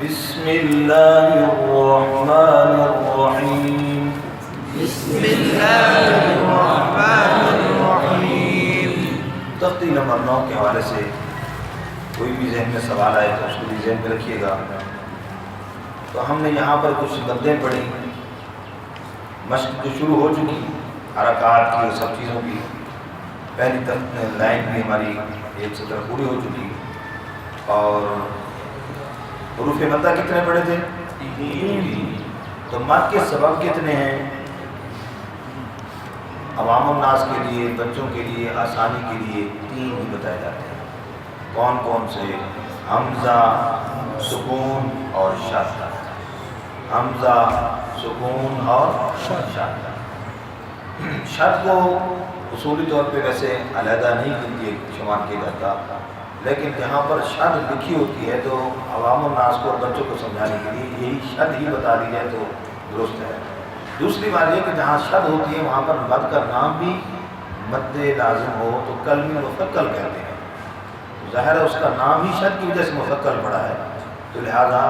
بسم اللہ الرحمن الرحیم بسم اللہ الرحمن الرحیم۔ تختی نمبر 9 کے حوالے سے کوئی بھی ذہن میں سوال آئے تو اس کو بھی ذہن میں رکھیے گا۔ تو ہم نے یہاں پر کچھ گدیں پڑھی، مشق جو شروع ہو چکی حرکات کی اور سب چیزوں کی، پہلی لائن بھی ہماری ایک سطر پوری ہو چکی، اور حروف مدہ کتنے پڑھے تھے؟ 3۔ تو مد کے سبب کتنے ہیں؟ عوام الناس کے لیے، بچوں کے لیے، آسانی کے لیے 3 ہی بتائے جاتے ہیں۔ کون کون سے؟ حمزہ، سکون اور شادہ۔ حمزہ، سکون اور شادہ۔ شد کو اصولی طور پہ ویسے علیحدہ نہیں شمار کیا جاتا، لیکن جہاں پر شد لکھی ہوتی ہے تو عوام الناس کو اور بچوں کو سمجھانے کے لیے یہی شد ہی بتا دی جائے تو درست ہے۔ دوسری بات یہ کہ جہاں شد ہوتی ہے وہاں پر مد کا نام بھی مد لازم ہو تو کلمی مثقل کہتے ہیں، ظاہر ہے اس کا نام ہی شد کی وجہ سے مثقل پڑا ہے، تو لہذا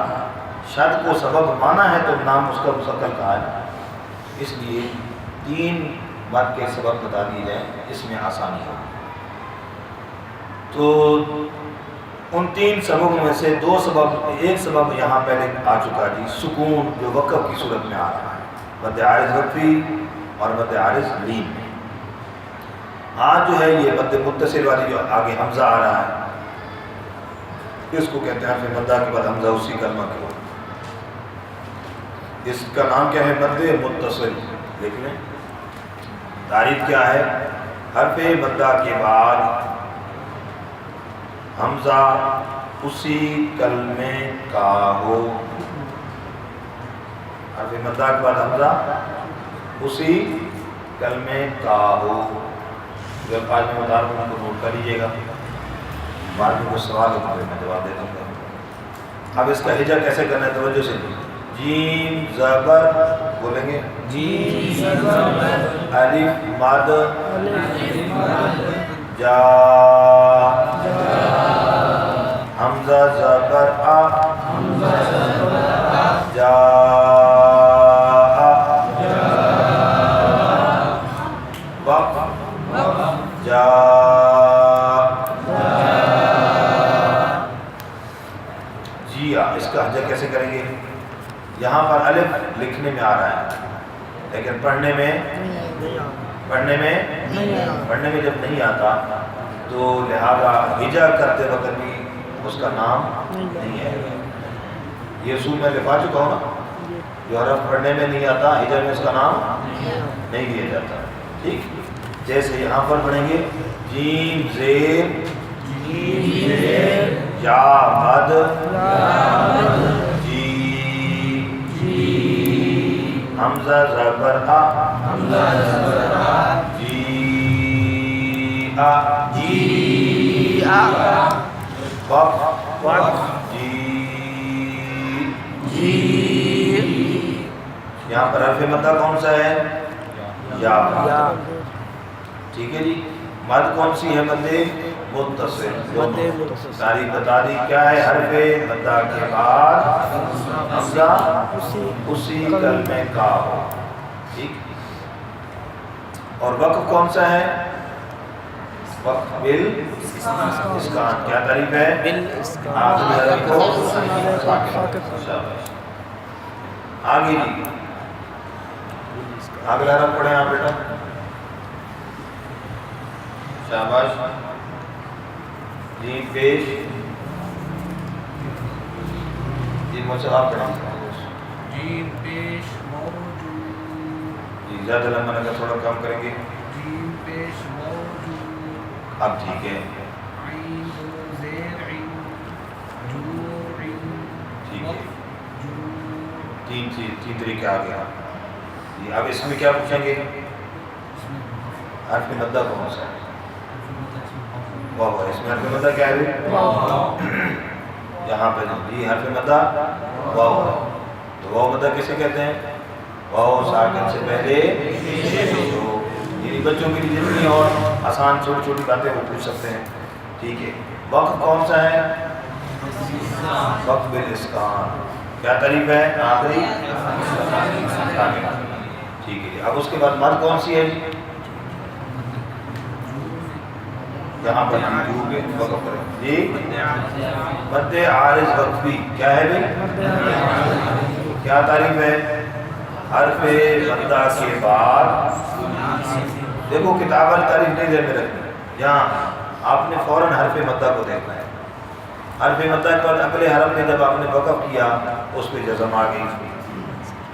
شد کو سبب مانا ہے تو نام اس کا مثقل کہا ہے، اس لیے 3 مد کے سبب بتا دیے جائیں، اس میں آسانی ہو۔ تو ان 3 سببوں میں سے 2 سبب، ایک سبب یہاں پہلے آ چکا جی، سکون جو وقف کی صورت میں آ رہا ہے، مد عارض وقفی اور مد عارض لین میں۔ آج جو ہے یہ مد متصل والی جو آگے حمزہ آ رہا ہے، اس کو کہتے ہیں حرف مدہ کے بعد حمزہ اسی کلمہ کے بعد، اس کا نام کیا ہے؟ مد متصل۔ دیکھ لیں تعریف کیا ہے؟ حرف مدہ کے بعد حمزہ اسی کلمے کا ہو، حرف مدہ کے بعد حمزہ اسی کلمے کا ہو۔ جو الفاظ میں بتا رہا ہوں ان کو نوٹ کر لیجیے گا، بعد میں کوئی سوال ہو تو میں جواب دے دوں گا۔ اب اس کا ہجا کیسے کرنا ہے؟ توجہ سے جیم زبر بولیں گے، جیم زبر، الف مد، جا، حمزہ زبر آ، جا، وقف، جا، جی اس کا حجہ کیسے کریں گے؟ یہاں پر الف لکھنے میں آ رہا ہے لیکن پڑھنے میں جب نہیں آتا تو لہذا ہجا کرتے وقت بھی اس کا نام نہیں ہے۔ یہ اصول میں لکھا چکا ہوں نا، جو حرف پڑھنے میں نہیں آتا ہجا میں اس کا نام نہیں لیا جاتا، ٹھیک؟ جیسے یہاں پر پڑھیں گے جیم زیر یا مد، جی، حمزہ زبر آ، جی آ، وقف، جی۔ یہاں پر حرف مدہ کون سا ہے؟ یا۔ ٹھیک ہے جی۔ مد کون سی ہے؟ مد متصل۔ تاریخ بتا دی کیا ہے؟ حرف مدہ کے بعد حمزہ اسی کلمے کا ہو، ٹھیک؟ اور وقف کون سا ہے؟ وقف بالاسکان۔ کیا تعریف ہے؟ آخری حرف کو آگے جی، اگلا حرف پڑھیں آپ بیٹا، شاباش جی، پیش جی، مجھ سے آپ پڑھیں جیم پیش موجود، جی، زیادہ لمبا لگا، تھوڑا کم کریں گے، جیم پیش موجود، اب ٹھیک ہے، عین زیر عین، جور عین، ٹھیک ہے، 3 طریقے آ گیا جی۔ اب اس میں کیا پوچھیں گے؟ حرف مدہ کون سا ہے؟ واو ہے، اس میں حرف مدہ کیا ہے؟ یہاں پہ جی حرف مدہ واو ہے، تو واو مدہ کیسے کہتے ہیں؟ واو ساکن سے پہلے جو یعنی بچوں کے لیے جتنی اور آسان چھوٹی چھوٹی باتیں وہ پوچھ سکتے ہیں، ٹھیک ہے۔ وقف کون سا ہے؟ وقف بالاسکان. کیا تعریف ہے؟ آخری. ٹھیک ہے جی. اب اس کے بعد مد کون سی ہے جی؟ یہاں پر جو کے وقف کریں جی. مد عارض وقفی کیا ہے بھائی؟ کیا تعریف ہے؟ حرف مدہ کے بعد، دیکھو کتاب والی تعریف نہیں دے میں رکھنی، یہاں آپ نے فوراً حرف مدہ کو دیکھنا ہے. حرف مدہ کے بعد اگلے حرف میں جب آپ نے وقف کیا اس پہ جزم آ گئی،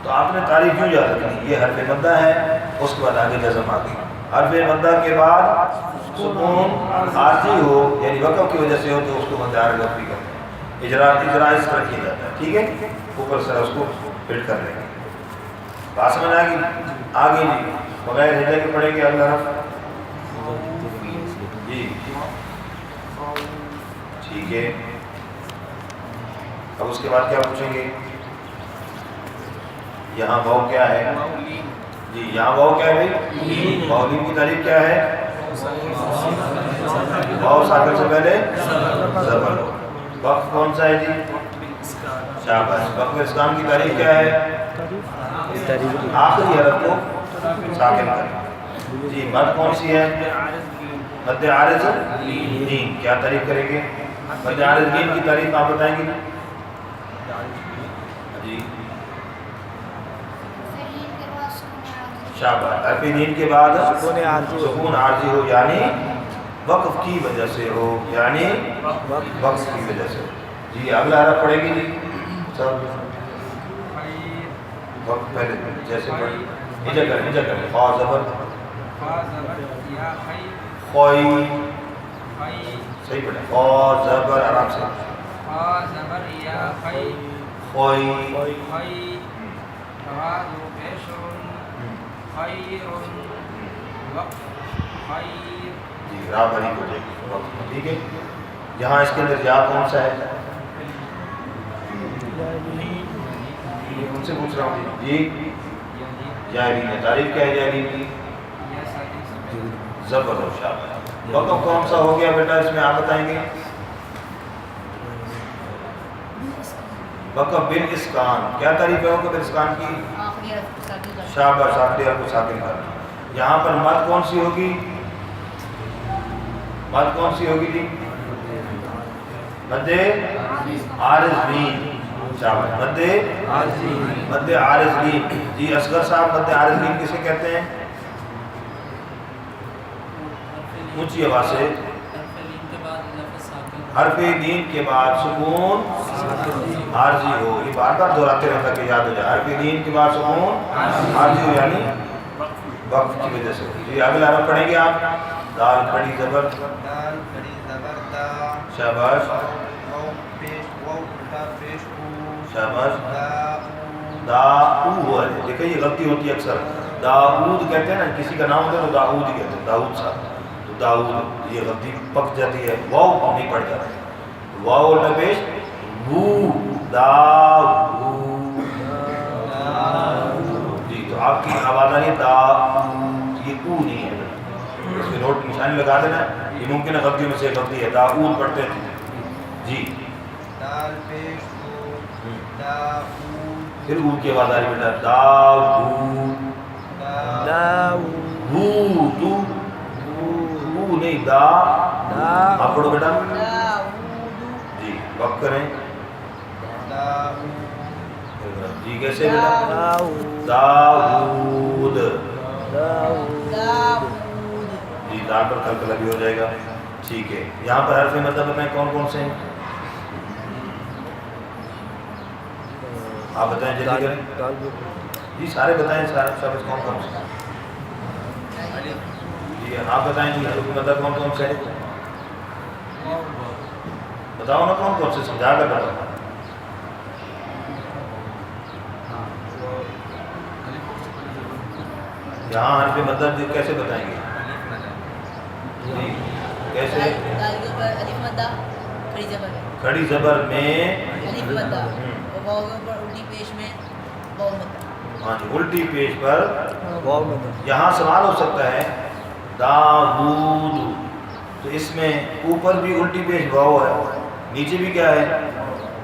تو آپ نے تعریف کیوں یاد رکھنی؟ یہ حرف مدہ ہے، اس کے بعد آگے جزم آ گئی. حرف مدہ کے بعد سکون عارضی ہو یعنی وقف کی وجہ سے ہو تو اس کو مد عارض وقفی کرتے ہیں. اجرا اس طرح کیا جاتا ہے. ٹھیک ہے، اوپر سے اس کو فٹ کر لیں گے. بات سمجھ آ گئی؟ آگے جی بغیر ہجے کے پڑھیں گے اگلا حرف جی. ٹھیک ہے، اب اس کے بعد کیا پوچھیں گے؟ یہاں واو کیا ہے جی؟ یہاں واو کیا ہے بھائی؟ واؤلین کی تعریف کیا ہے؟ واو ساکن سے پہلے زبر. وقف کون سا ہے جی؟ شاباش. وقف اسکان کی تعریف کیا ہے؟ آخری حرف کو ساکن کریں جی. مد کون سی ہے؟ مد عارض لین. کیا تعریف کریں گے؟ مد عارض لین کی تعریف آپ بتائیں گے جی. شاباش. حرف لین کے بعد سکون عارضی ہو یعنی وقف کی وجہ سے ہو، یعنی وقف کی وجہ سے. جی اگلا حرف پڑھے گی جی سب وقت پہلے جیسے پڑھی ہجا کریں. خا زبر خوئی. صحیح پڑھیں. خا زبر آرام سے. خوئی. جی را بھری کو دیکھ. ٹھیک ہے، یہاں اس کے اندر یا کون سا ہے؟ ان سے پوچھ رہا ہوں جی. جاہلین ہے. تعریف کیا ہے جاہلین کی؟ زبر و شاباش. وقف کون سا ہو گیا بیٹا اس میں آپ بتائیں گے؟ وقف بالاسکان. کیا تعریف ہے وقف بالاسکان کی؟ شاباش. آخری حرف کو ساکن کرنا. یہاں پر مد کون سی ہوگی؟ مد کون سی ہوگی جی؟ مد عارض لین. شاباش. مد عارض لین جی. اصغر صاحب مد عارض لین کسے کہتے ہیں؟ اونچی آواز سے. حرف لین کے بعد سکون عارضی ہو. یہ بار بار دہراتے رہتا کہ یاد ہو جائے. حرف لین کے بعد سکون عارضی ہو یعنی وقف کی وجہ سے. جی اگلا حرف پڑھیں گے آپ. دال کھڑی زبر. شاباش. شاباش. داؤ ہے. دیکھیں یہ غلطی ہوتی ہے اکثر. داؤد کہتے ہیں نا، کسی کا نام ہوتا ہے تو داؤد ہی کہتے ہیں. داؤد صاحب تو داؤد، یہ غلطی پک جاتی ہے. واؤ نہیں پڑ جاتا. واؤ الٹا پیش وو. داؤ جی. تو آپ کی آواز آ رہی ہے دا، یہ او نہیں ہے. اس میں نوٹ نشانی لگا دینا. یہ ممکن ہے غلطیوں میں سے غلطی ہے. داؤد پڑھتے تھے جی. پھر او کی آواز آ رہی ہے بیٹا. داؤد. او نہیں دا. آپ پڑھو بیٹا جی. وقف کریں جی. کیسے بیٹا؟ داؤد جی. دال پر کلکلا بھی ہو جائے گا. ٹھیک ہے، یہاں پر حرف مدہ بتائیں کون کون سے ہیں؟ آپ بتائیں جلدی کریں جی. سارے بتائیں. سارے سب کون کون سے جی؟ آپ بتائیں جی. حرف مدہ کون کون سے ہیں؟ بتاؤ نا کون کون سے، سمجھا کر بتاؤ. یہاں حرف مدہ کیسے بتائیں گے جی؟ کیسے؟ کھڑی زبر میں ہاں جی الٹی پیش پر. یہاں سوال ہو سکتا ہے داؤد، تو اس میں اوپر بھی الٹی پیش واو ہے، نیچے بھی کیا ہے